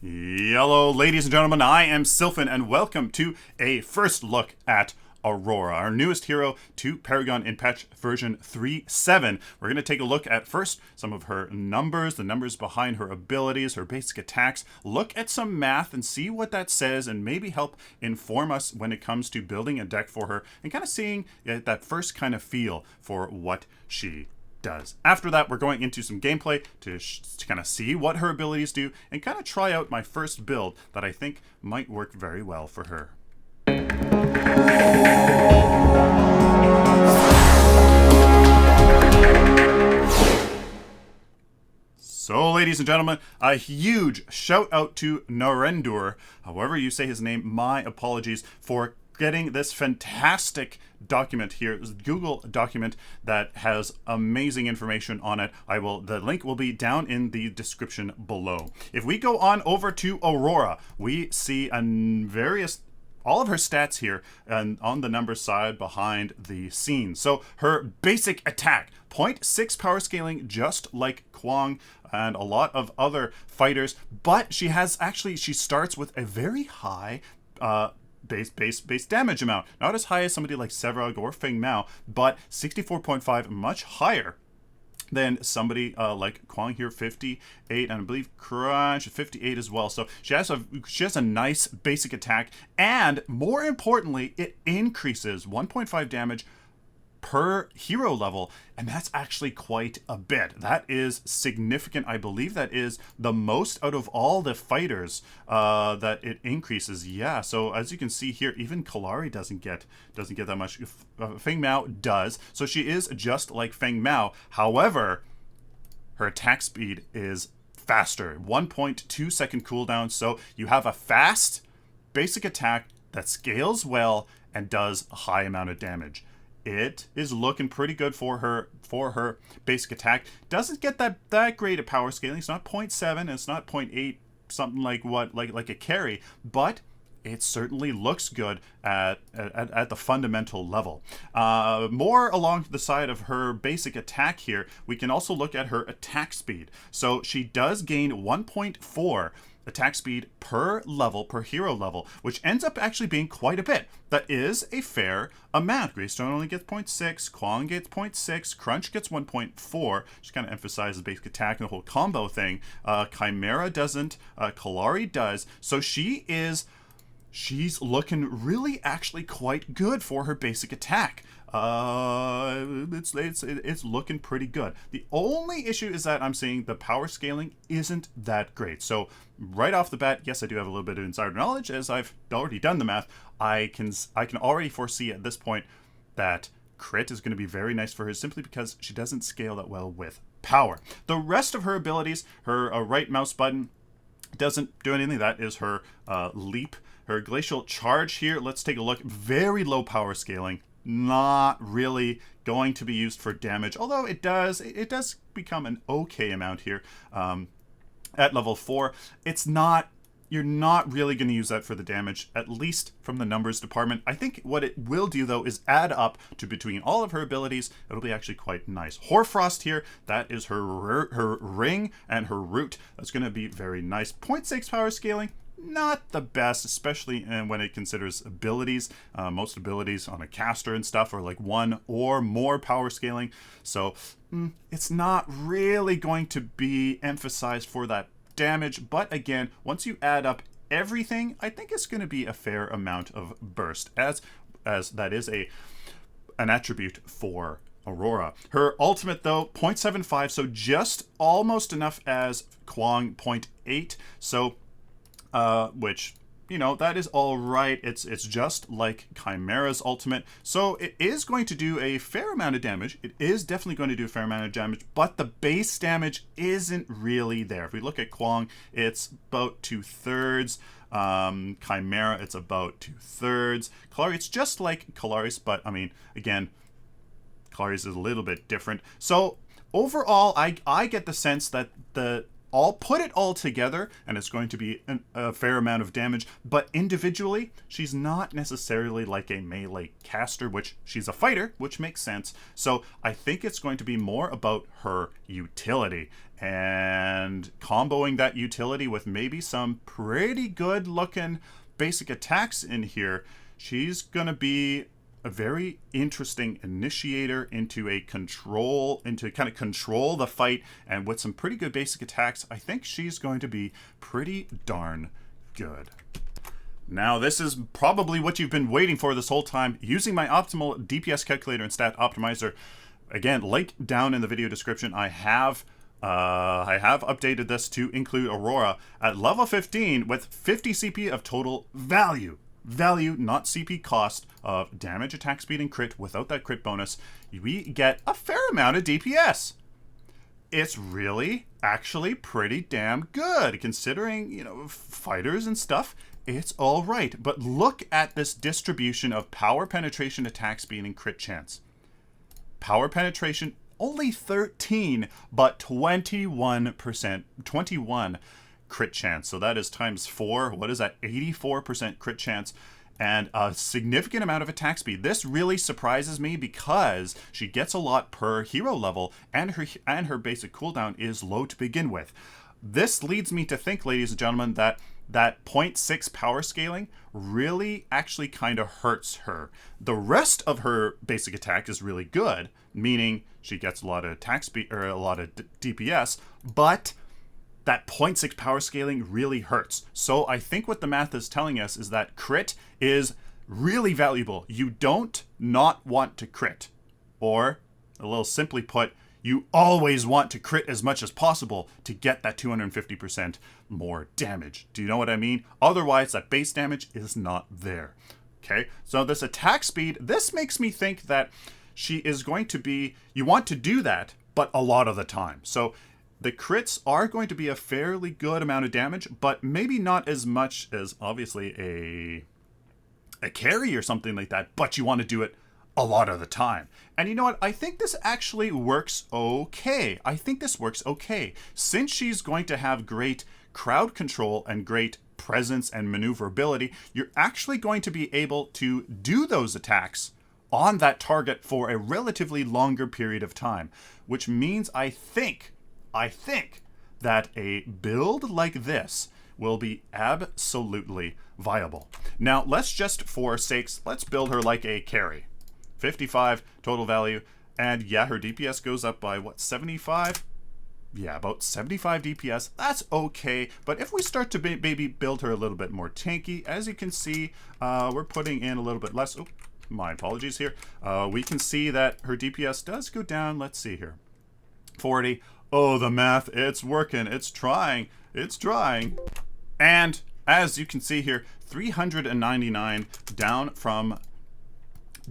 Hello, ladies and gentlemen, I am Sylphin, and welcome to a first look at Aurora, our newest hero to Paragon in patch version 3.7. We're going to take a look at first some of her numbers, the numbers behind her abilities, her basic attacks, look at some math and see what that says, and maybe help inform us when it comes to building a deck for her and kind of seeing that first kind of feel for what she does. After that, we're going into some gameplay to kind of see what her abilities do and kind of try out my first build that I think might work very well for her. So, ladies and gentlemen, a huge shout out to Narendur, however you say his name, my apologies, for getting this fantastic document here, this Google document that has amazing information on it. The link will be down in the description below. If we go on over to Aurora, we see all of her stats here and on the number side behind the scene. So her basic attack, 0.6 power scaling, just like Kwang and a lot of other fighters, but she starts with a very high base damage amount. Not as high as somebody like Sevrag or Feng Mao, but 64.5, much higher than somebody like Kwang here, 58, and I believe Crunch 58 as well. So she has a nice basic attack, and more importantly, it increases 1.5 damage per hero level, and that's actually quite a bit. That is significant. I believe that is the most out of all the fighters that it increases. Yeah, so as you can see here, even Kalari doesn't get that much. Feng Mao does, so she is just like Feng Mao. However, her attack speed is faster, 1.2 second cooldown, so you have a fast basic attack that scales well and does a high amount of damage. It is looking pretty good for her basic attack. Doesn't get that great at power scaling. It's not 0.7, it's not 0.8, something like a carry, but it certainly looks good at the fundamental level. More along the side of her basic attack here, we can also look at her attack speed. So she does gain 1.4 attack speed per hero level, which ends up actually being quite a bit. That is a fair amount. Greystone only gets 0.6, Kwang gets 0.6, Crunch gets 1.4. Just kind of emphasizes basic attack and the whole combo thing. Chimera doesn't, Kalari does. So she's looking really actually quite good for her basic attack. It's looking pretty good. The only issue is that I'm seeing the power scaling isn't that great. So right off the bat, yes, I do have a little bit of insider knowledge, as I've already done the math. I can already foresee at this point that crit is going to be very nice for her, simply because she doesn't scale that well with power. The rest of her abilities, her right mouse button doesn't do anything. That is her leap. Her glacial charge here, let's take a look. Very low power scaling. Not really going to be used for damage, although it does become an okay amount here at level 4. You're not really going to use that for the damage, at least from the numbers department. I think what it will do, though, is add up to between all of her abilities. It'll be actually quite nice. Hoarfrost here, that is her ring and her root. That's going to be very nice. 0.6 power scaling. Not the best, especially when it considers abilities. Most abilities on a caster and stuff are like 1 or more power scaling. So it's not really going to be emphasized for that damage. But again, once you add up everything, I think it's going to be a fair amount of burst, as that is an attribute for Aurora. Her ultimate, though, 0.75, so just almost enough as Kwang, 0.8. So which, that is all right. It's just like Chimera's ultimate. So it is going to do a fair amount of damage. It is definitely going to do a fair amount of damage, but the base damage isn't really there. If we look at Kwang, it's about 2/3. Chimera, it's about 2/3. Kalari, it's just like Kalari's, but I mean, again, Kalari's is a little bit different. So overall, I get the sense that I'll put it all together, and it's going to be a fair amount of damage, but individually, she's not necessarily like a melee caster, which she's a fighter, which makes sense. So I think it's going to be more about her utility, and comboing that utility with maybe some pretty good looking basic attacks in here, she's gonna be a very interesting initiator into kind of control the fight, and with some pretty good basic attacks, I think she's going to be pretty darn good. Now, this is probably what you've been waiting for this whole time. Using my optimal DPS calculator and stat optimizer, again, link down in the video description. I have updated this to include Aurora at level 15 with 50 CP of total value. Value, not CP cost, of damage, attack speed, and crit. Without that crit bonus, we get a fair amount of DPS. It's really, actually pretty damn good, considering, you know, fighters and stuff. It's all right. But look at this distribution of power, penetration, attack speed, and crit chance. Power penetration, only 13, but 21%, 21 crit chance. So that is times 4. What is that? 84% crit chance and a significant amount of attack speed. This really surprises me because she gets a lot per hero level, and her basic cooldown is low to begin with. This leads me to think, ladies and gentlemen, that 0.6 power scaling really actually kind of hurts her. The rest of her basic attack is really good, meaning she gets a lot of attack speed or a lot of DPS, but that 0.6 power scaling really hurts. So I think what the math is telling us is that crit is really valuable. You don't not want to crit. Or, a little simply put, you always want to crit as much as possible to get that 250% more damage. Do you know what I mean? Otherwise, that base damage is not there. Okay, so this attack speed, this makes me think that she is going to be, you want to do that, but a lot of the time. So the crits are going to be a fairly good amount of damage, but maybe not as much as, obviously, a carry or something like that, but you want to do it a lot of the time. And you know what? I think this actually works okay. I think this works okay. Since she's going to have great crowd control and great presence and maneuverability, you're actually going to be able to do those attacks on that target for a relatively longer period of time, which means I think that a build like this will be absolutely viable. Now, let's just, for sakes, let's build her like a carry. 55 total value, and yeah, her DPS goes up by, what, 75? Yeah, about 75 DPS. That's okay, but if we start to maybe build her a little bit more tanky, as you can see, we're putting in a little bit less. Oh, my apologies here. We can see that her DPS does go down. Let's see here. 40. Oh, the math, it's working. It's trying. It's trying. And as you can see here, 399 down from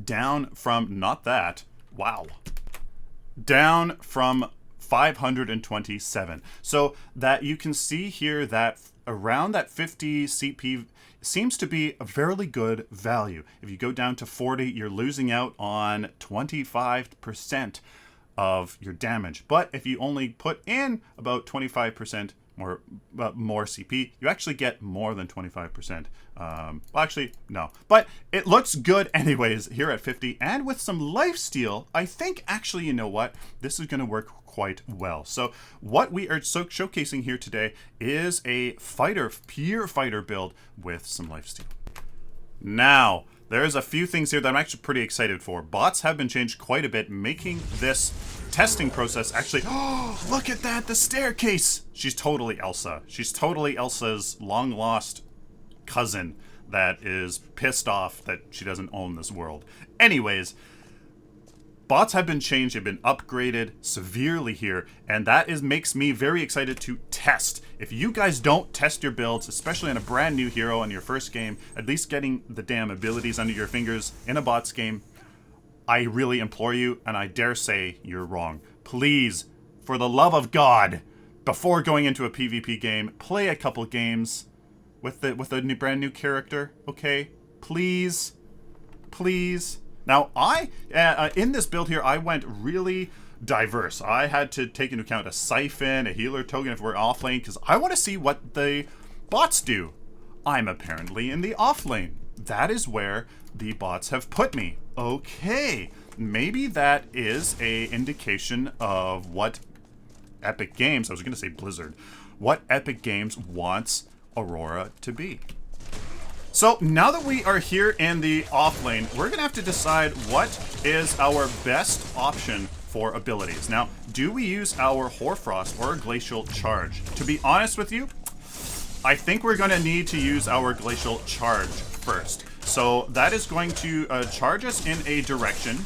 not that. Wow. Down from 527. So that you can see here that around that 50 CP seems to be a fairly good value. If you go down to 40, you're losing out on 25% of your damage. But if you only put in about 25% more CP, you actually get more than 25%. Well, actually, no. But it looks good anyways here at 50. And with some lifesteal, I think actually, you know what? This is going to work quite well. So what we are showcasing here today is a pure fighter build with some lifesteal. Now, there's a few things here that I'm actually pretty excited for. Bots have been changed quite a bit, making this testing process actually... Oh, look at that, the staircase! She's totally Elsa. She's totally Elsa's long-lost cousin that is pissed off that she doesn't own this world. Anyways, bots have been changed, they've been upgraded severely here, and that makes me very excited to test. If you guys don't test your builds, especially on a brand new hero in your first game, at least getting the damn abilities under your fingers in a bots game, I really implore you, and I dare say you're wrong. Please, for the love of God, before going into a PvP game, play a couple games with a brand new character, okay? Please, please. Now, in this build here, I went really diverse. I had to take into account a Sylphin, a healer token if we're off lane, because I want to see what the bots do. I'm apparently in the off lane. That is where the bots have put me. Okay, maybe that is an indication of what Epic Games, I was going to say Blizzard, what Epic Games wants Aurora to be. So now that we are here in the off lane, we're going to have to decide what is our best option for abilities. Now, do we use our Hoarfrost or Glacial Charge? To be honest with you, I think we're going to need to use our Glacial Charge first. So that is going to charge us in a direction,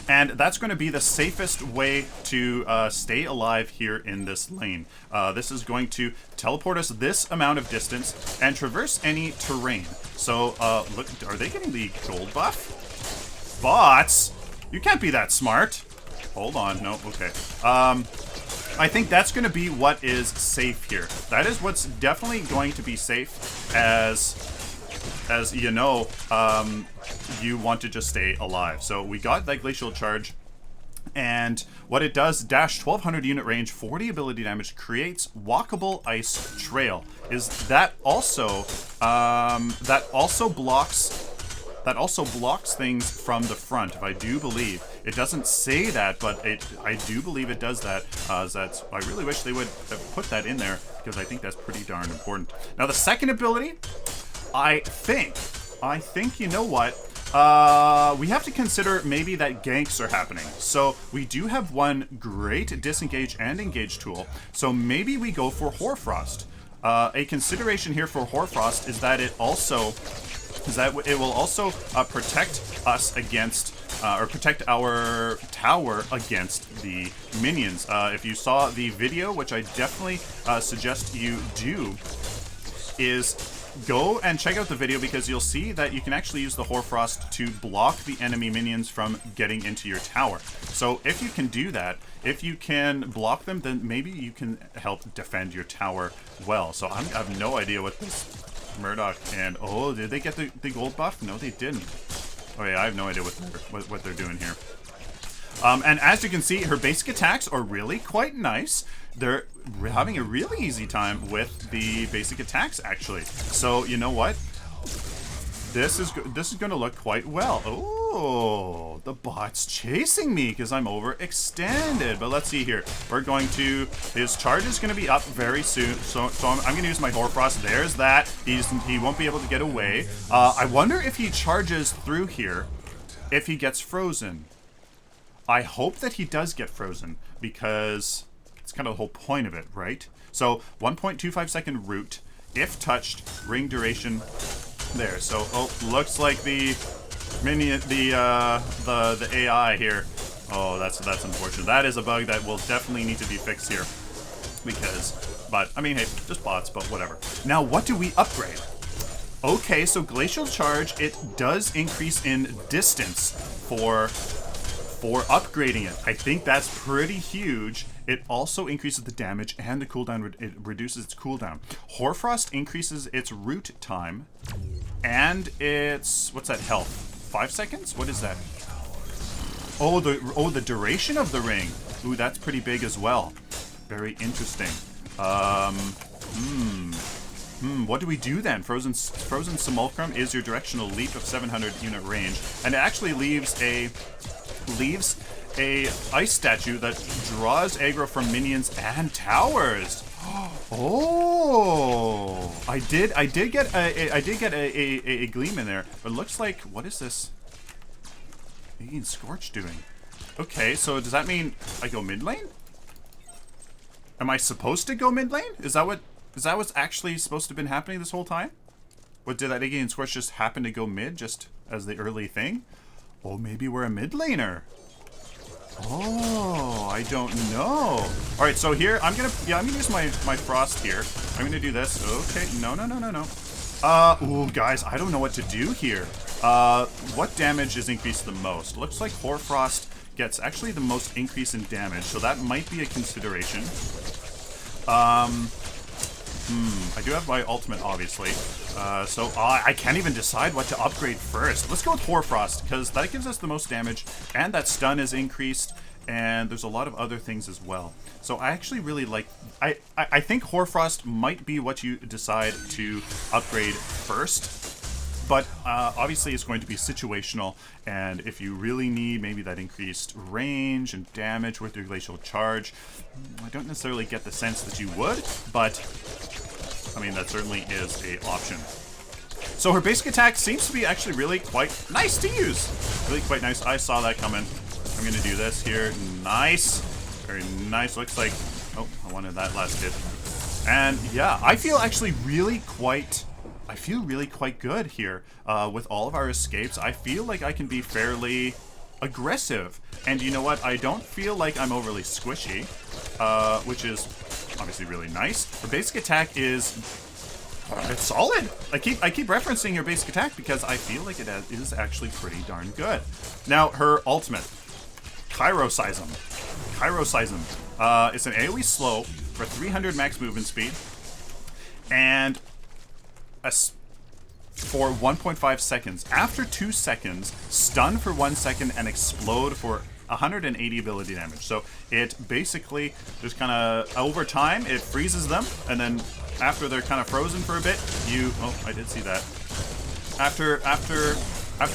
and that's going to be the safest way to stay alive here in this lane. This is going to teleport us this amount of distance and traverse any terrain. So, look, are they getting the gold buff? Bots? You can't be that smart. Hold on, no, okay. I think that's going to be what is safe here. That is what's definitely going to be safe, as you know, you want to just stay alive. So we got that Glacial Charge, and what it does, dash 1200 unit range, 40 ability damage, creates walkable ice trail. Is that also blocks things from the front, if I do believe. It doesn't say that, but I do believe it does that. I really wish they would have put that in there, because I think that's pretty darn important. Now the second ability, I think, you know what? We have to consider maybe that ganks are happening. So we do have one great disengage and engage tool. So maybe we go for Hoarfrost. A consideration here for Hoarfrost is that it will also protect us against, or protect our tower against the minions. If you saw the video, which I definitely suggest you do, is go and check out the video, because you'll see that you can actually use the Hoarfrost to block the enemy minions from getting into your tower. So if you can do that, if you can block them, then maybe you can help defend your tower well. So I have no idea what this Murdoch and... Oh, did they get the gold buff? No, they didn't. Oh yeah, I have no idea what they're doing here. And as you can see, her basic attacks are really quite nice. They're having a really easy time with the basic attacks, actually. So you know what? This is going to look quite well. Oh, the bot's chasing me because I'm overextended. But let's see here. We're going to... His charge is going to be up very soon. So I'm going to use my Hoarfrost. There's that. He won't be able to get away. I wonder if he charges through here, if he gets frozen. I hope that he does get frozen, because it's kind of the whole point of it, right? So 1.25 second root, if touched, ring duration there. So looks like the minion, the AI here. Oh, that's unfortunate. That is a bug that will definitely need to be fixed here, but I mean, hey, just bots, but whatever. Now, what do we upgrade? Okay, so Glacial Charge, it does increase in distance for upgrading it. I think that's pretty huge. It also increases the damage and the cooldown. It reduces its cooldown. Hoarfrost increases its root time and its, what's that, health? 5 seconds? What is that? Oh, the duration of the ring. Ooh, that's pretty big as well. Very interesting. What do we do then? Frozen Simulacrum is your directional leap of 700 unit range, and it actually leaves a ice statue that draws aggro from minions and towers. Oh, I did get a gleam in there, but it looks like, what is this? Being Scorch doing? Okay, so does that mean I go mid lane? Am I supposed to go mid lane? Is that what's actually supposed to have been happening this whole time? What, did that Aegean Scorch just happen to go mid just as the early thing? Oh, maybe we're a mid laner. Oh, I don't know. All right, so here I'm gonna use my frost here. I'm gonna do this. Okay, no. Ooh, guys, I don't know what to do here. What damage is increased the most? Looks like Hoarfrost gets actually the most increase in damage, so that might be a consideration. I do have my ultimate, obviously. So I can't even decide what to upgrade first. Let's go with Hoarfrost, because that gives us the most damage, and that stun is increased, and there's a lot of other things as well. So I actually really like... I think Hoarfrost might be what you decide to upgrade first. But obviously it's going to be situational, and if you really need maybe that increased range and damage with your glacial charge, I don't necessarily get the sense that you would, but I mean, that certainly is an option. So her basic attack seems to be actually really quite nice to use. Really quite nice. I saw that coming. I'm going to do this here. Nice. Very nice. Looks like... Oh, I wanted that last hit. And yeah, I feel actually really quite... I feel really quite good here with all of our escapes. I feel like I can be fairly aggressive. And you know what? I don't feel like I'm overly squishy, which is obviously really nice. Her basic attack is... it's solid. I keep referencing her basic attack because I feel like it is actually pretty darn good. Now, her ultimate, Kairoseism. It's an AoE slow for 300 max movement speed, and for 1.5 seconds. After 2 seconds, stun for 1 second and explode for 180 ability damage. So it basically just kind of over time it freezes them, and then after they're kind of frozen for a bit, I did see that. After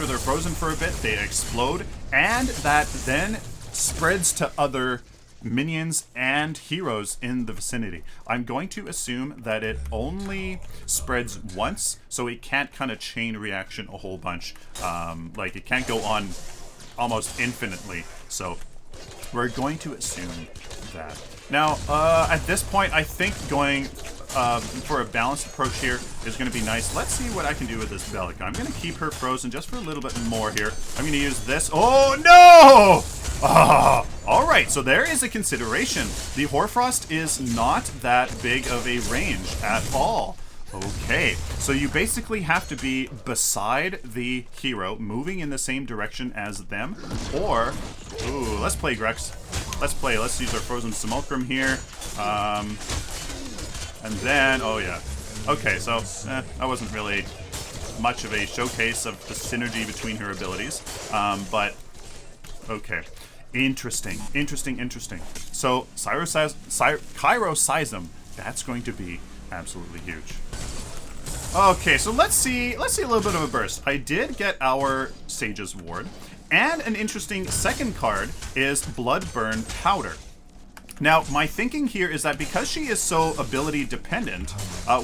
they're frozen for a bit, they explode, and that then spreads to other minions and heroes in the vicinity. I'm going to assume that it only spreads once, so it can't kind of chain reaction a whole bunch. Like it can't go on almost infinitely. So we're going to assume that. Now, at this point, I think going for a balanced approach here is going to be nice. Let's see what I can do with this Bellica. I'm going to keep her frozen just for a little bit more here. I'm going to use this. Oh, no! Ah, all right, so there is a consideration. The Hoarfrost is not that big of a range at all. Okay, so you basically have to be beside the hero, moving in the same direction as them, or... Ooh, let's play Grex. Let's use our Frozen Simulacrum here. And then, oh yeah. Okay, so, that wasn't really much of a showcase of the synergy between her abilities. But, okay. Interesting. So, Kairoseism, that's going to be absolutely huge. Okay, so let's see a little bit of a burst. I did get our Sage's Ward, and an interesting second card is Bloodburn Powder. Now, my thinking here is that because she is so ability dependent, I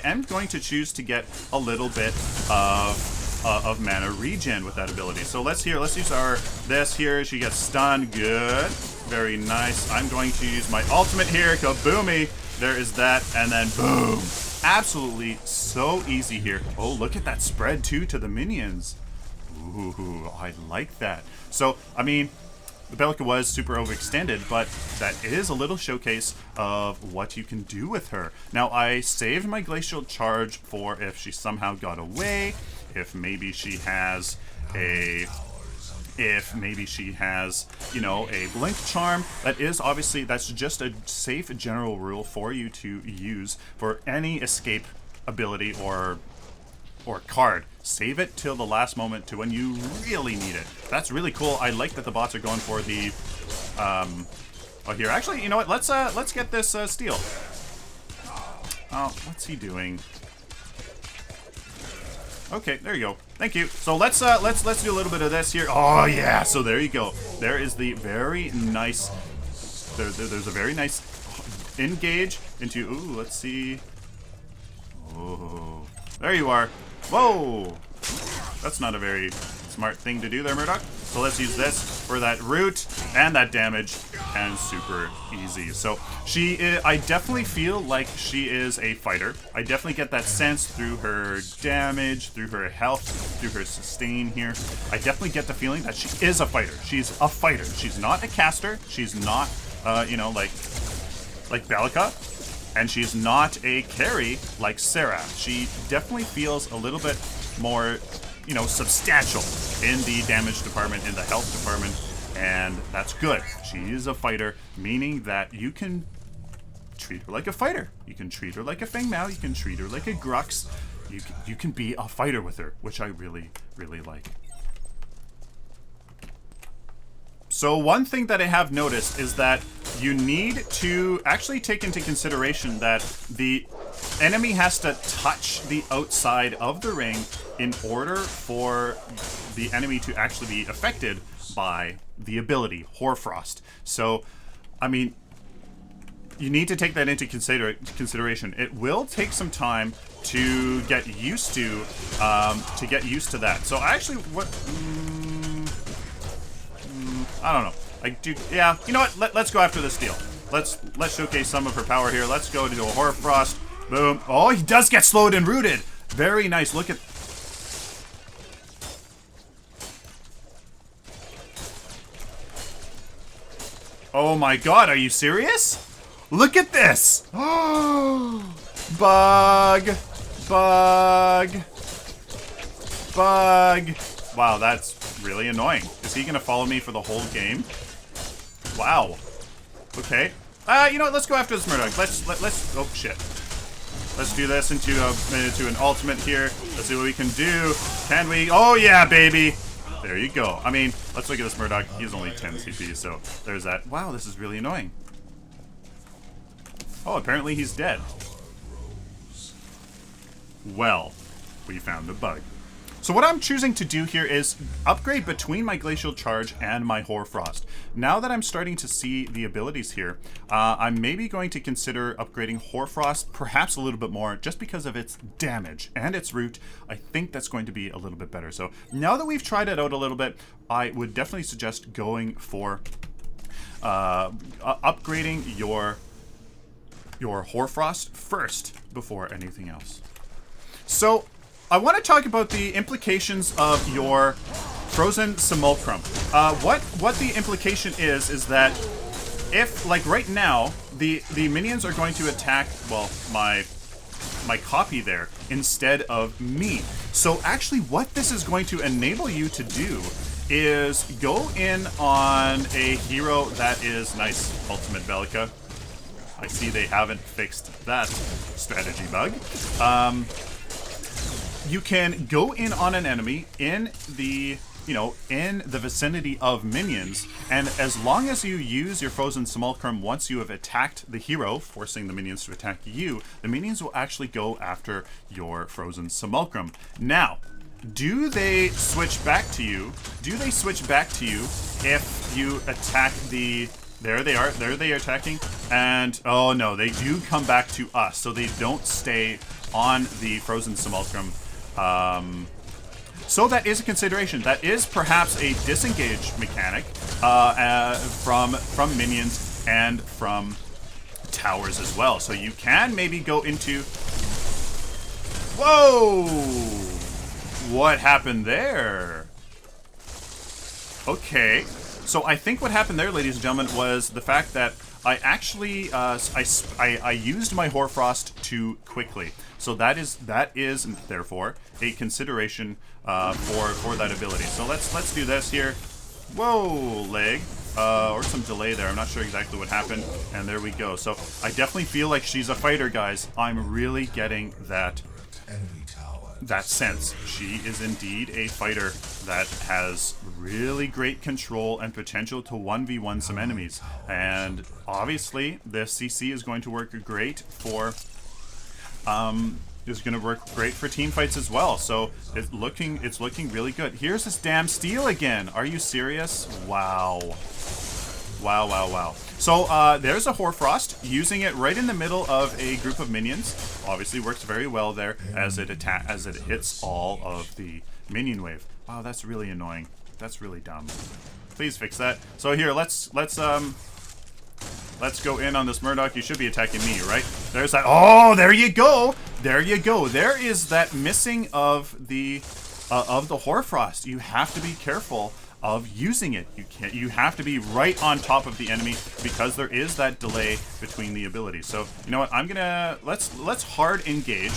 am going to choose to get a little bit of mana regen with that ability. So let's use this here. She gets stunned. Good, very nice. I'm going to use my ultimate here. Kaboomy. There is that, and then boom. Absolutely so easy here. Oh, look at that spread too to the minions. Ooh, I like that. So, I mean, the Bellica was super overextended, but that is a little showcase of what you can do with her. Now, I saved my Glacial Charge for if she somehow got away, if maybe she has, you know, a Blink Charm. That's just a safe general rule for you to use for any escape ability or card. Save it till the last moment to when you really need it. That's really cool. I like that the bots are going for the oh, here, actually, you know what, let's get this steal. Oh, what's he doing? Okay, there you go. Thank you. So let's do a little bit of this here. Oh yeah, so there you go. There is the very nice there's a very nice engage into, ooh, let's see. Oh, there you are. Whoa! That's not a very smart thing to do there, Murdoch. So let's use this for that root and that damage, and super easy. So I definitely feel like she is a fighter. I definitely get that sense through her damage, through her health, through her sustain here. I definitely get the feeling that she is a fighter. She's a fighter. She's not a caster. She's not, you know, like Bellica. And she's not a carry like Sarah. She definitely feels a little bit more, you know, substantial in the damage department, in the health department, and that's good. She is a fighter, meaning that you can treat her like a fighter. You can treat her like a Feng Mao. You can treat her like a Grux. You can be a fighter with her, which I really, really like. So one thing that I have noticed is that you need to actually take into consideration that the enemy has to touch the outside of the ring in order for the enemy to actually be affected by the ability, Hoarfrost. So, I mean, you need to take that into consideration. It will take some time to get used to that. So actually, what? I don't know. I do. Yeah. You know what? Let's go after this deal. Let's showcase some of her power here. Let's go to a Hoarfrost. Boom. Oh, he does get slowed and rooted. Very nice. Look at. Oh my God! Are you serious? Look at this! Oh, bug! Wow, that's really annoying. Is he gonna follow me for the whole game? Wow. Okay. You know what? Let's go after this Murdoch. Let's. Oh shit. Let's do this into an ultimate here. Let's see what we can do. Can we? Oh yeah, baby. There you go. I mean, let's look at this Murdoch. He's only 10 CP, so there's that. Wow, this is really annoying. Oh, apparently he's dead. Well, we found a bug. So what I'm choosing to do here is upgrade between my Glacial Charge and my Hoarfrost. Now that I'm starting to see the abilities here, I'm maybe going to consider upgrading Hoarfrost perhaps a little bit more just because of its damage and its root. I think that's going to be a little bit better. So now that we've tried it out a little bit, I would definitely suggest going for upgrading your Hoarfrost first before anything else. So I want to talk about the implications of your Frozen Simulacrum. What the implication is that if, like right now, the minions are going to attack, well, my copy there instead of me. So actually what this is going to enable you to do is go in on a hero that is nice, Ultimate Bellica. I see they haven't fixed that strategy bug. You can go in on an enemy in the vicinity of minions, and as long as you use your Frozen Simulacrum once you have attacked the hero, forcing the minions to attack you, the minions will actually go after your Frozen Simulacrum. Now, do they switch back to you? If you attack the... There they are. There they are attacking. And, oh no, they do come back to us. So they don't stay on the Frozen Simulacrum. So that is a consideration. That is perhaps a disengage mechanic from minions and from towers as well. So you can maybe go into... Whoa! What happened there? Okay. So I think what happened there, ladies and gentlemen, was the fact that I actually I used my Hoarfrost too quickly. So that is therefore a consideration for that ability. So let's do this here. Whoa, leg. Or some delay there. I'm not sure exactly what happened. And there we go. So I definitely feel like she's a fighter, guys. I'm really getting that sense. She is indeed a fighter that has really great control and potential to 1v1 some enemies. And obviously, this CC is going to work great for team fights as well. So it's looking really good. Here's this damn steal again. Are you serious? Wow. Wow, wow, wow. So there's a Hoarfrost, using it right in the middle of a group of minions. Obviously works very well there as it hits all of the minion wave. Wow, that's really annoying. That's really dumb. Please fix that. So here, let's go in on this Murdoch. You should be attacking me, right? There's that. Oh, there you go. There you go. There is that missing of the Hoarfrost. You have to be careful of using it. You have to be right on top of the enemy because there is that delay between the abilities. So you know what? I'm gonna let's hard engage.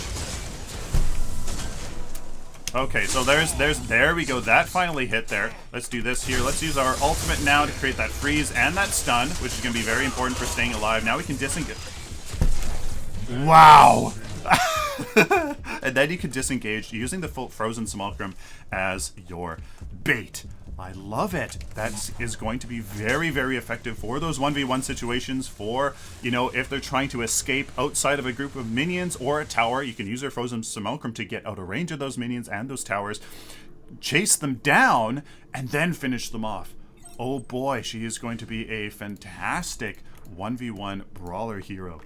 Okay, so there we go. That finally hit there. Let's do this here. Let's use our ultimate now to create that freeze and that stun, which is gonna be very important for staying alive. Now we can disengage. Wow. And then you can disengage using the full Frozen Simulacrum as your bait. I love it. That is going to be very, very effective for those 1v1 situations, for, you know, if they're trying to escape outside of a group of minions or a tower. You can use their Frozen Simulacrum to get out of range of those minions and those towers, chase them down, and then finish them off. Oh boy, she is going to be a fantastic 1v1 brawler hero.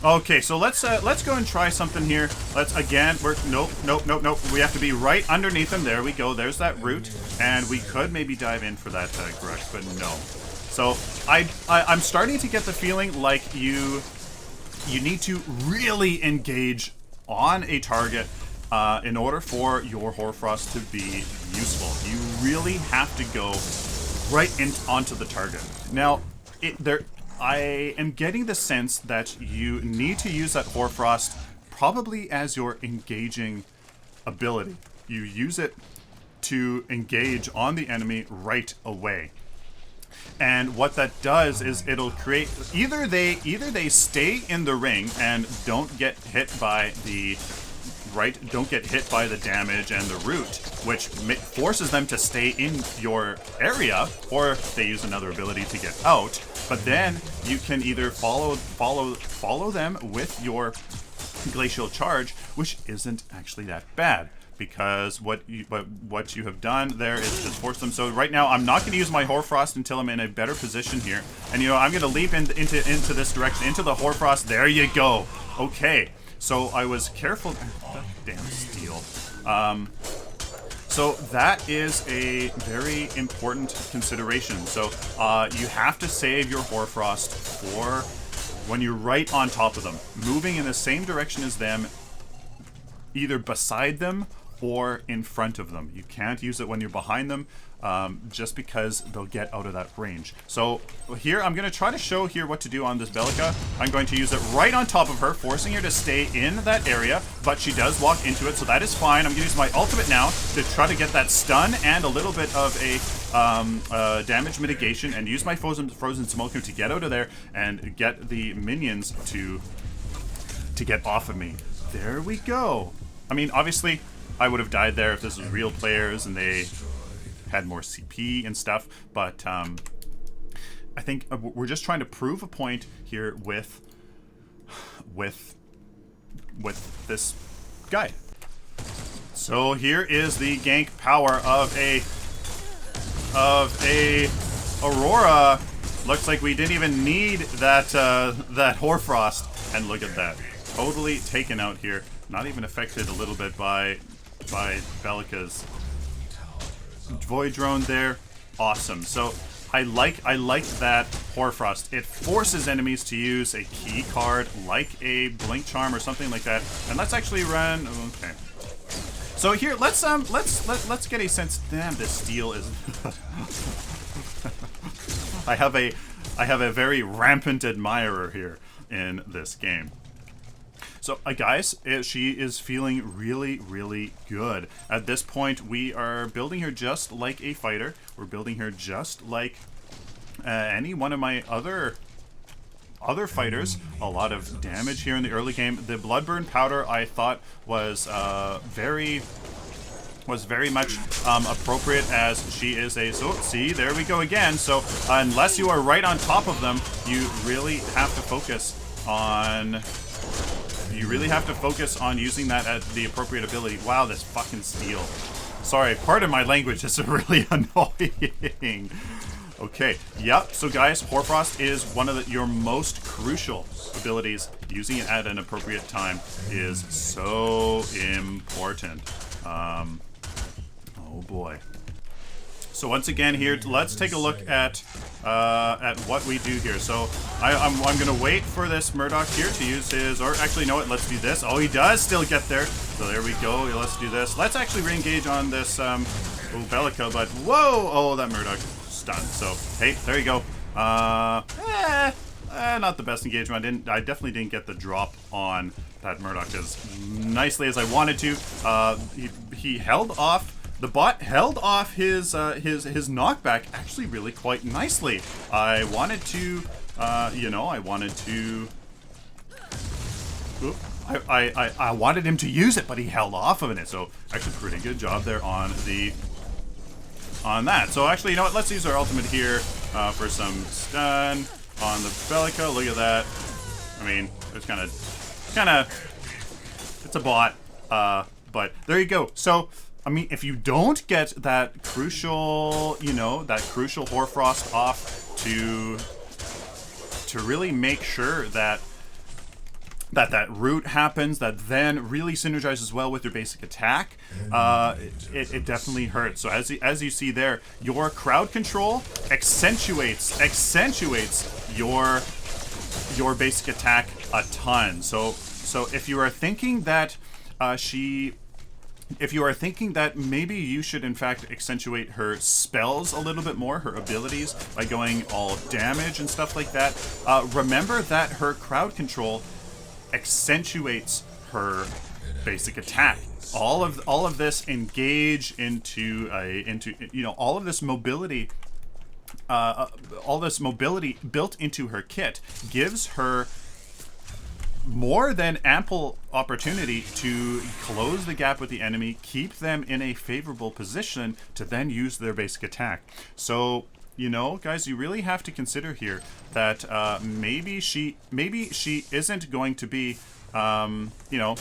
Okay, so let's go and try something here. Let's again work. Nope. We have to be right underneath them. There we go. There's that root, and we could maybe dive in for that Grux, but no. So I'm starting to get the feeling like you need to really engage on a target in order for your Hoarfrost to be useful. You really have to go right onto the target. Now, I am getting the sense that you need to use that Hoarfrost probably as your engaging ability. You use it to engage on the enemy right away. And what that does is it'll create either they stay in the ring and don't get hit by the damage and the root, which forces them to stay in your area, or they use another ability to get out. But then you can either follow them with your glacial charge, which isn't actually that bad, because what you have done there is just force them. So right now I'm not going to use my Hoarfrost until I'm in a better position here, and you know, I'm going to leap into this direction, into the Hoarfrost. There you go. Okay, so I was careful. That damn steel. So that is a very important consideration. So you have to save your Hoarfrost for when you're right on top of them, moving in the same direction as them, either beside them or in front of them. You can't use it when you're behind them, just because they'll get out of that range. So here, I'm going to try to show here what to do on this Bellica. I'm going to use it right on top of her, forcing her to stay in that area, but she does walk into it, so that is fine. I'm going to use my ultimate now to try to get that stun and a little bit of a damage mitigation, and use my Frozen Simulacrum to get out of there and get the minions to get off of me. There we go. I mean, obviously, I would have died there if this was real players and they had more CP and stuff, but I think we're just trying to prove a point here with this guy. So here is the gank power of a Aurora. Looks like we didn't even need that Hoarfrost, and look at that, totally taken out here. Not even affected a little bit by Bellica's Void Drone there. Awesome. So I like that Hoarfrost. It forces enemies to use a key card like a Blink Charm or something like that. And let's actually run. Okay. So here, let's get a sense. Damn, this steel is. I have a very rampant admirer here in this game. So, guys, she is feeling really, really good. At this point, we are building her just like a fighter. We're building her just like any one of my other fighters. A lot of damage here in the early game. The Bloodburn Powder, I thought, was very much appropriate, as she is a... So, see, there we go again. So, unless you are right on top of them, you really have to focus on... using that as the appropriate ability. Wow, this fucking steel. Sorry, pardon my language, this is really annoying. Okay, yep, so guys, Hoarfrost is one of your most crucial abilities. Using it at an appropriate time is so important. Oh boy. So once again here, let's take a look at what we do here. So I'm going to wait for this Murdoch here to use his, or actually, no, let's do this. Oh, he does still get there. So there we go. Let's do this. Let's actually re-engage on this Bellica, but whoa! Oh, that Murdoch stunned. So, hey, there you go. Not the best engagement. I definitely didn't get the drop on that Murdoch as nicely as I wanted to. He held off. The bot held off his knockback actually really quite nicely. I wanted to, I wanted him to use it, but he held off of it. So actually, pretty good job there on the on that. So actually, you know what? Let's use our ultimate here for some stun on the Bellica. Look at that. I mean, it's kind of, it's a bot. But there you go. So, I mean, if you don't get that crucial, you know, that crucial Hoarfrost off to really make sure that that root happens, that then really synergizes well with your basic attack, it definitely hurts. So as you see there, your crowd control accentuates your basic attack a ton. So if you are thinking that if you are thinking that maybe you should in fact accentuate her spells a little bit more, her abilities, by going all damage and stuff like that, remember that her crowd control accentuates her basic attack. All of this engage into you know, all of this mobility built into her kit gives her more than ample opportunity to close the gap with the enemy, keep them in a favorable position to then use their basic attack. So, you know, guys, you really have to consider here that maybe she isn't going to be, you know,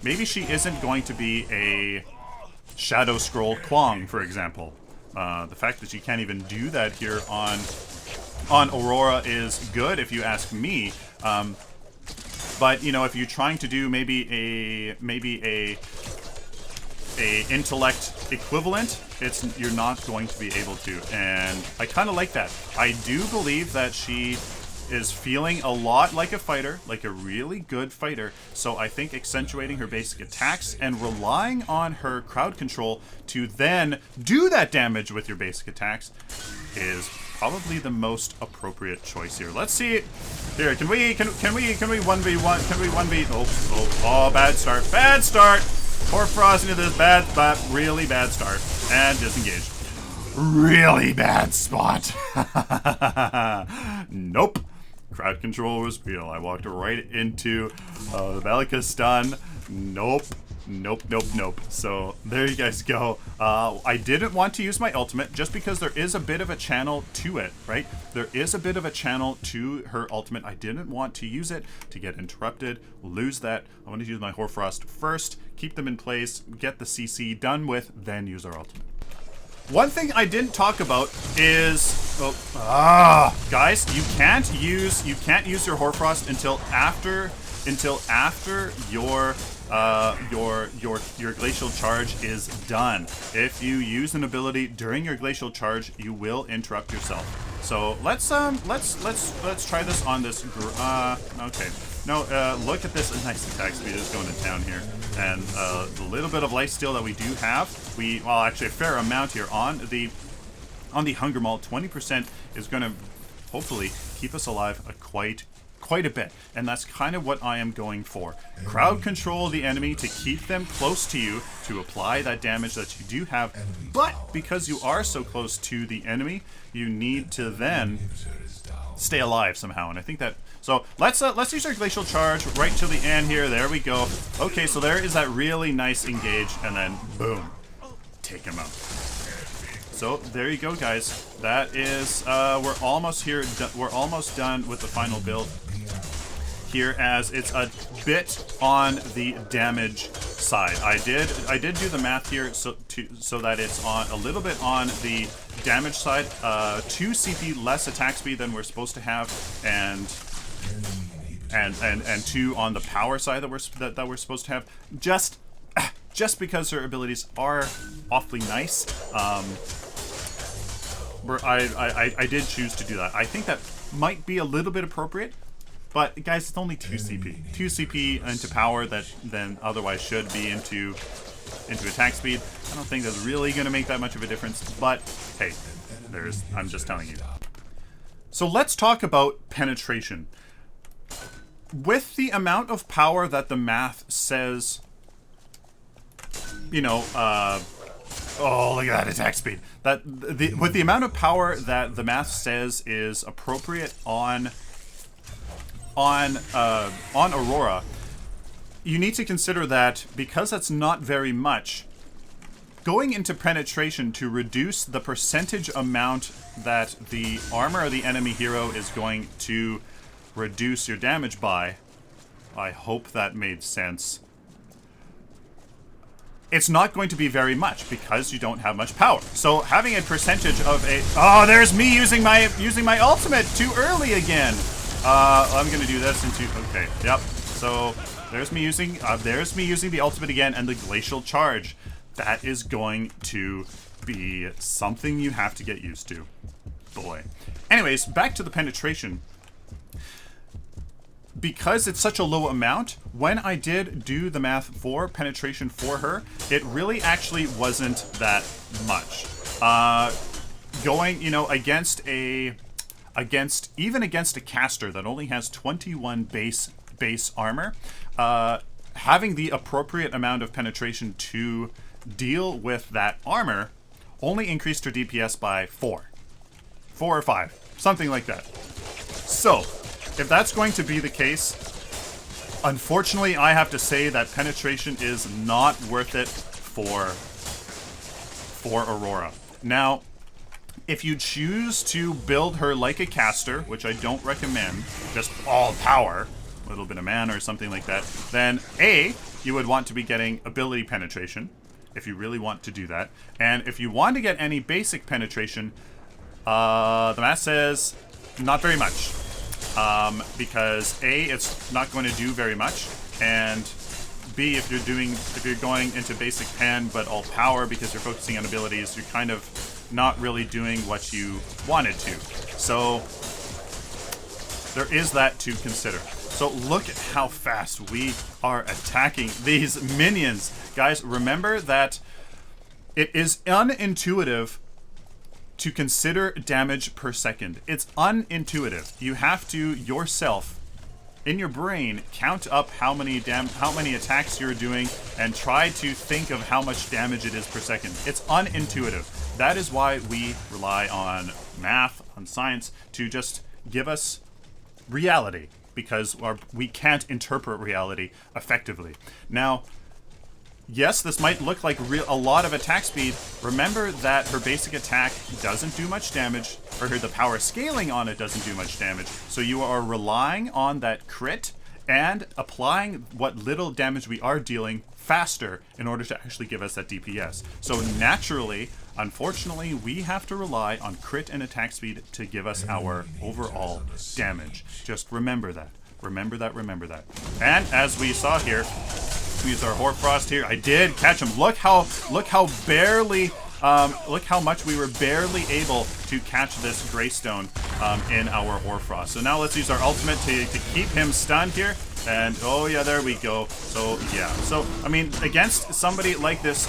maybe she isn't going to be a Shadow Scroll Kwang, for example. The fact that you can't even do that here on Aurora is good, if you ask me. But you know, if you're trying to do maybe a intellect equivalent, you're not going to be able to, and I kind of like that. I do believe that she is feeling a lot like a fighter, like a really good fighter. So I think accentuating her basic attacks and relying on her crowd control to then do that damage with your basic attacks is probably the most appropriate choice here. Let's see it. Here, can we 1v1? Can we 1v? Oh, bad start. Bad start. Hoarfrost into this really bad start. And disengage. Really bad spot. Nope. Crowd control was real. I walked right into the Bellica stun. Nope. Nope. So there you guys go. I didn't want to use my ultimate just because there is a bit of a channel to it, right? There is a bit of a channel to her ultimate. I didn't want to use it to get interrupted, lose that. I want to use my Hoarfrost first, keep them in place, get the CC done with, then use our ultimate. One thing I didn't talk about is, guys, you can't use your Hoarfrost until after your glacial charge is done. If you use an ability during your glacial charge, you will interrupt yourself. So let's try this on this. Okay. No, look at this nice attack speed is going to town here, and the little bit of lifesteal that we do have, well, actually a fair amount here on the Hunger Malt. 20% is going to hopefully keep us alive quite a bit, and that's kind of what I am going for. Crowd control the enemy to keep them close to you to apply that damage that you do have, but because you are so close to the enemy, you need to then stay alive somehow, and I think that. So let's use our glacial charge right till the end here. There we go. Okay, so there is that really nice engage, and then boom, take him out. So there you go, guys. That is we're almost here. We're almost done with the final build here, as it's a bit on the damage side. I did do the math here so that it's on a little bit on the damage side. 2 CP less attack speed than we're supposed to have, and 2 on the power side that we're supposed to have. Just because her abilities are awfully nice. I did choose to do that. I think that might be a little bit appropriate, but guys, it's only 2 CP. 2 CP into power that then otherwise should be into attack speed. I don't think that's really going to make that much of a difference, but hey, I'm just telling you. So let's talk about penetration. With the amount of power that the math says, you know, oh, look at that attack speed. With the amount of power that the math says is appropriate on Aurora, you need to consider that because that's not very much, going into penetration to reduce the percentage amount that the armor of the enemy hero is going to reduce your damage by. I hope that made sense. It's not going to be very much because you don't have much power. So having a percentage of a... Oh, there's me using my ultimate too early again. I'm gonna do this into... Okay, yep. So there's me using the ultimate again and the glacial charge. That is going to be something you have to get used to. Boy. Anyways, back to the penetration. Because it's such a low amount, when I did do the math for penetration for her, it really actually wasn't that much. Going, you know, against a caster that only has 21 base armor, having the appropriate amount of penetration to deal with that armor only increased her DPS by 4 or 5, something like that. So, if that's going to be the case, unfortunately, I have to say that penetration is not worth it for Aurora. Now, if you choose to build her like a caster, which I don't recommend, just all power, a little bit of mana or something like that, then A, you would want to be getting ability penetration, if you really want to do that. And if you want to get any basic penetration, the math says not very much. Because A, it's not going to do very much, and B, if you're going into basic pen but all power because you're focusing on abilities, you're kind of not really doing what you wanted to. So there is that to consider. So look at how fast we are attacking these minions. Guys, remember that it is unintuitive to consider damage per second. It's unintuitive. You have to yourself, in your brain, count up how many attacks you're doing and try to think of how much damage it is per second. It's unintuitive. That is why we rely on math, on science, to just give us reality, because we can't interpret reality effectively. Now, yes, this might look like a lot of attack speed. Remember that her basic attack doesn't do much damage, or the power scaling on it doesn't do much damage. So you are relying on that crit and applying what little damage we are dealing faster in order to actually give us that DPS. So naturally, unfortunately, we have to rely on crit and attack speed to give us our overall damage. Just remember that. Remember that, remember that. And as we saw here, we used our Hoarfrost here. I did catch him. Look how much we were barely able to catch this Greystone in our Hoarfrost. So now let's use our ultimate to keep him stunned here. And oh yeah, there we go. So yeah. So I mean, against somebody like this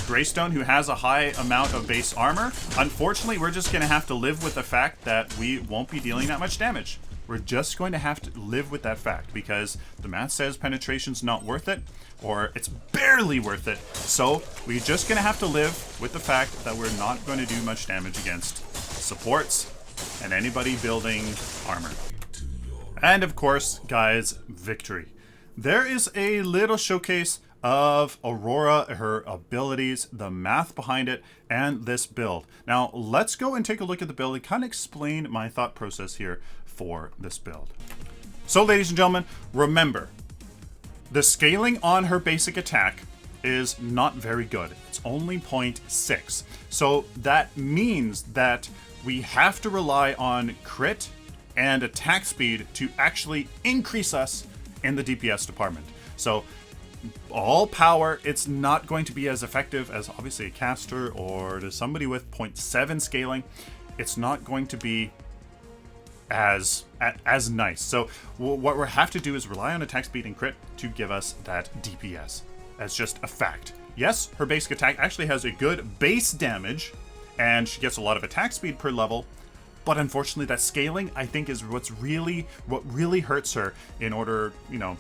Greystone who has a high amount of base armor, unfortunately, we're just gonna have to live with the fact that we won't be dealing that much damage. We're just going to have to live with that fact because the math says penetration's not worth it, or it's barely worth it. So we're just going to have to live with the fact that we're not going to do much damage against supports and anybody building armor. And of course, guys, victory. There is a little showcase of Aurora, her abilities, the math behind it, and this build. Now, let's go and take a look at the build and kind of explain my thought process here for this build. So, ladies and gentlemen, remember, the scaling on her basic attack is not very good. It's only 0.6. So that means that we have to rely on crit and attack speed to actually increase us in the DPS department. So all power, it's not going to be as effective as obviously a caster or to somebody with 0.7 scaling. It's not going to be as nice. So what we have to do is rely on attack speed and crit to give us that DPS. That's just a fact. Yes, her basic attack actually has a good base damage and she gets a lot of attack speed per level, but unfortunately that scaling, I think, is what really hurts her in order, you know,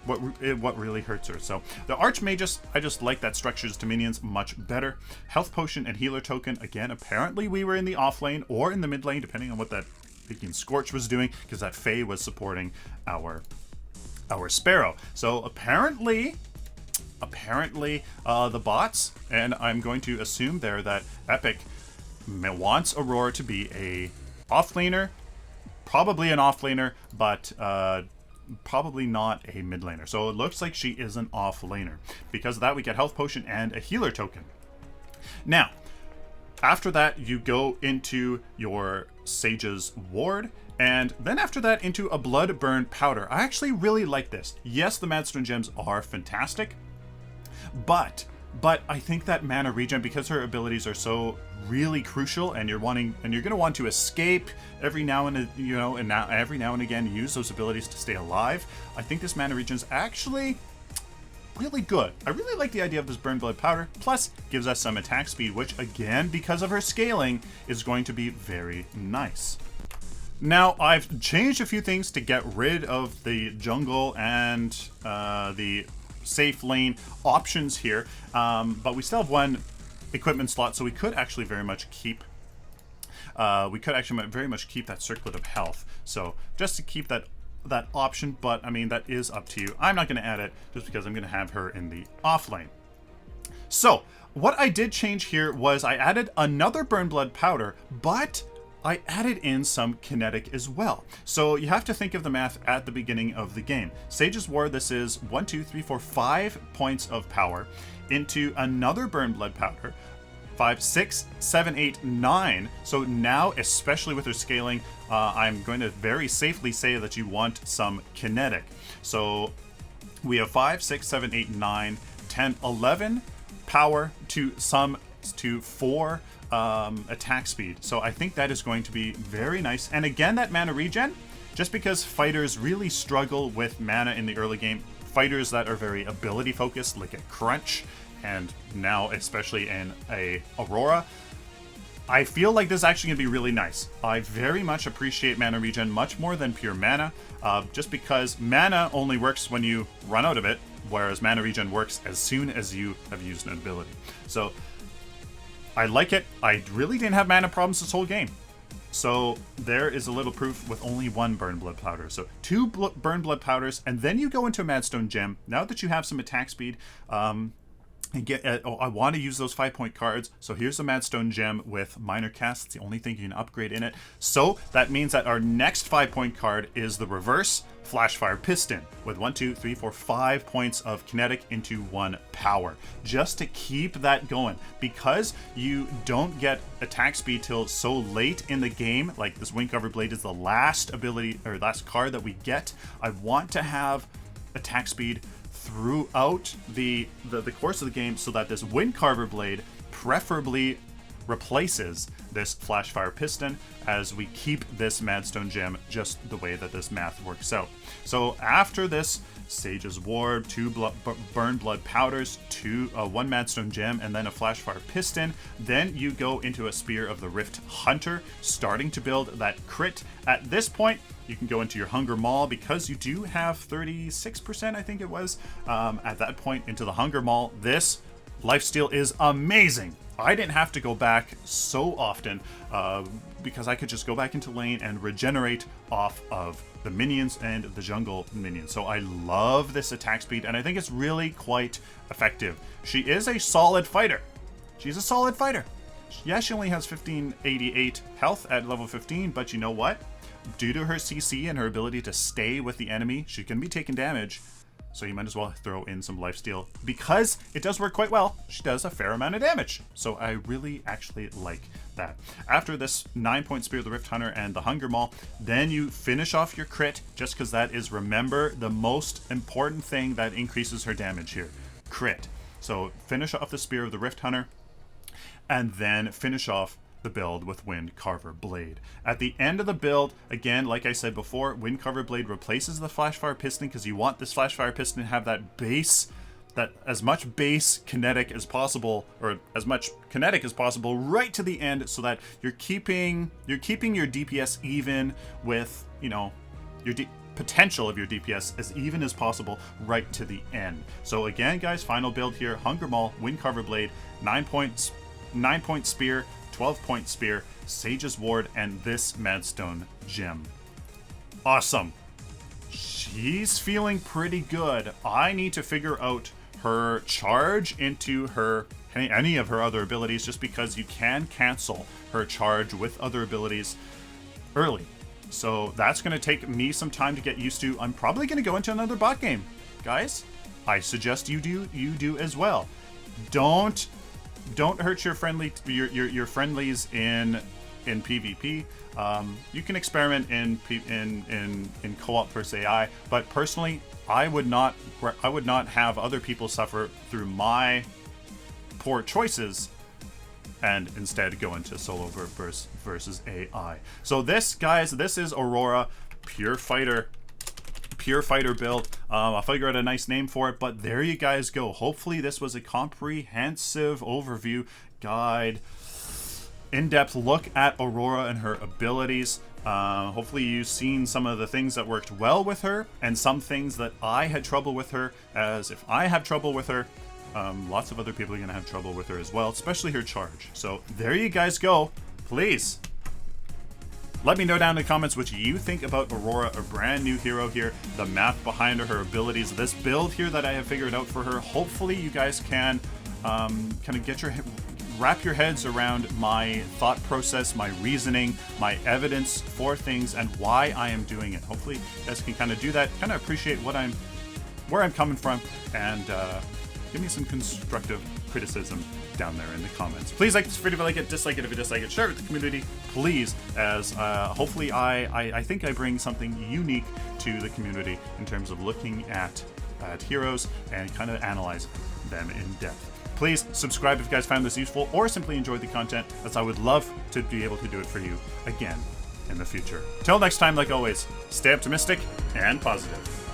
what really hurts her. So the Archmagus, I just like that structures to minions much better. Health potion and healer token, again, apparently we were in the off lane or in the mid lane, depending on what that freaking Scorch was doing, because that Fae was supporting our our Sparrow. So apparently the bots, and I'm going to assume there that Epic wants Aurora to be a offlaner, probably an offlaner, but probably not a mid laner. So it looks like she is an offlaner. Because of that, we get health potion and a healer token. Now, after that, you go into your Sage's Ward, and then after that into a Blood-Burn Powder. I actually really like this. Yes, the Madstone gems are fantastic, but I think that mana regen, because her abilities are so really crucial, and you're going to want to escape every now and every now and again, use those abilities to stay alive. I think this mana regen is actually really good. I really like the idea of this Burn Blood Powder, plus gives us some attack speed, which again, because of her scaling, is going to be very nice. Now, I've changed a few things to get rid of the jungle and the safe lane options here, but we still have one equipment slot, so we could actually very much keep that circlet of health. So just to keep that option, but I mean, that is up to you. I'm not going to add it just because I'm going to have her in the off lane. So what I did change here was I added another Burn Blood Powder, but I added in some kinetic as well. So you have to think of the math at the beginning of the game. Sage's Ward, this is 1, 2, 3, 4, 5 points of power into another Burn Blood Powder. 5, 6, 7, 8, 9. So now, especially with her scaling, I'm going to very safely say that you want some kinetic. So we have 5, 6, 7, 8, 9, 10, 11 power to 4 attack speed. So I think that is going to be very nice. And again, that mana regen, just because fighters really struggle with mana in the early game, fighters that are very ability focused, like a Crunch, and now especially in a Aurora, I feel like this is actually going to be really nice. I very much appreciate mana regen much more than pure mana, just because mana only works when you run out of it, whereas mana regen works as soon as you have used an ability. So I like it. I really didn't have mana problems this whole game. So there is a little proof with only one Burn Blood Powder. So 2 Burn Blood Powders, and then you go into a Madstone Gem. Now that you have some attack speed, and I want to use those 5-point cards. So here's the Madstone Gem with Minor Cast. It's the only thing you can upgrade in it. So that means that our next 5-point card is the reverse Flashfire Piston with 1, 2, 3, 4, 5 points of kinetic into 1 power, just to keep that going. Because you don't get attack speed till so late in the game, like this Windcover Blade is the last ability or last card that we get. I want to have attack speed throughout the course of the game, so that this Windcarver Blade preferably replaces this Flashfire Piston as we keep this Madstone Gem just the way that this math works out. So after this, Sage's Ward, 2 Burn Blood Powders, 1 Madstone Gem, and then a Flashfire Piston. Then you go into a Spear of the Rift Hunter, starting to build that crit. At this point, you can go into your Hunger Maul, because you do have 36%, I think it was, at that point into the Hunger Maul. This lifesteal is amazing. I didn't have to go back so often because I could just go back into lane and regenerate off of the minions and the jungle minions. So I love this attack speed, and I think it's really quite effective. She is a solid fighter. She's a solid fighter. Yeah, she only has 1588 health at level 15, but you know what? Due to her CC and her ability to stay with the enemy, she can be taking damage. So you might as well throw in some lifesteal, because it does work quite well. She does a fair amount of damage. So I really actually like that. After this 9-point Spear of the Rift Hunter and the Hunger Maul, then you finish off your crit, just because that is, remember, the most important thing that increases her damage here. Crit. So finish off the Spear of the Rift Hunter, and then finish off the build with Windcarver Blade. At the end of the build, again, like I said before, Windcarver Blade replaces the Flashfire Piston, because you want this Flashfire Piston to have that base, that as much base kinetic as possible, or as much kinetic as possible right to the end, so that you're keeping your DPS even with, you know, your potential of your DPS as even as possible right to the end. So again, guys, final build here: Hunger Maul, Windcarver Blade, 9-point Spear, 12-point Spear, Sage's Ward, and this Madstone Gem. Awesome. she's feeling pretty good. I need to figure out her charge into her any of her other abilities, just because you can cancel her charge with other abilities early. So that's going to take me some time to get used to. I'm probably going to go into another bot game, guys. I suggest you do as well. Don't hurt your friendlies in PvP. You can experiment in co-op versus AI, but personally, I would not have other people suffer through my poor choices, and instead go into solo versus AI. So this, guys, this is Aurora, pure fighter build. I'll figure out a nice name for it, but there you guys go. Hopefully this was a comprehensive overview, guide, in-depth look at Aurora and her abilities. Hopefully you've seen some of the things that worked well with her, and some things that I had trouble with her, as if I have trouble with her, lots of other people are going to have trouble with her as well, especially her charge. So there you guys go. Please let me know down in the comments what you think about Aurora, a brand new hero here, the math behind her abilities, this build here that I have figured out for her. Hopefully you guys can kind of wrap your heads around my thought process, my reasoning, my evidence for things, and why I am doing it. Hopefully you guys can kind of do that, kind of appreciate where I'm coming from, and give me some constructive criticism down there in the comments. Please like this video if you like it, dislike it if you dislike it, share it with the community, please, as hopefully I think I bring something unique to the community in terms of looking at heroes and kind of analyzing them in depth. Please subscribe if you guys found this useful, or simply enjoyed the content, as I would love to be able to do it for you again in the future. Till next time, like always, stay optimistic and positive.